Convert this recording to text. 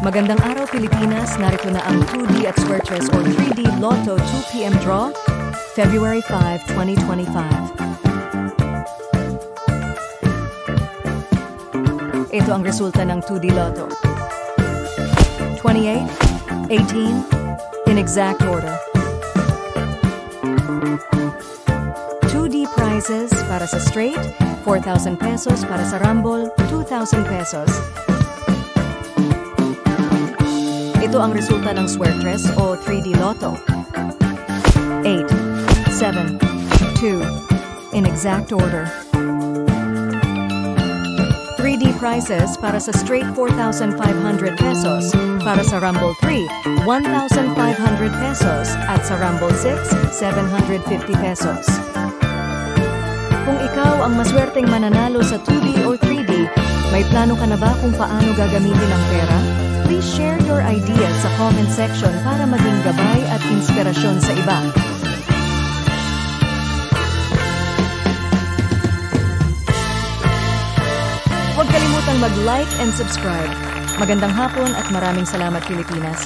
Magandang araw Pilipinas, narito na ang 2D at Suertes or 3D Lotto 2 PM draw, February 5, 2025. Ito ang resulta ng 2D Lotto. 28, 18, in exact order. 2D prizes para sa straight, 4,000 pesos para sa rumble, 2,000 pesos. Ito ang resulta ng Suertes o 3D Lotto. 8, 7, 2, in exact order. 3D prizes para sa straight 4,500 pesos, para sa Rumble 3, 1,500 pesos, at sa Rumble 6, 750 pesos. Kung ikaw ang maswerteng mananalo sa 2D o 3D, may plano ka na ba kung paano gagamitin ang pera? Please share your ideas sa comment section para maging gabay at inspirasyon sa iba. Huwag kalimutang mag-like and subscribe. Magandang hapon at maraming salamat Pilipinas.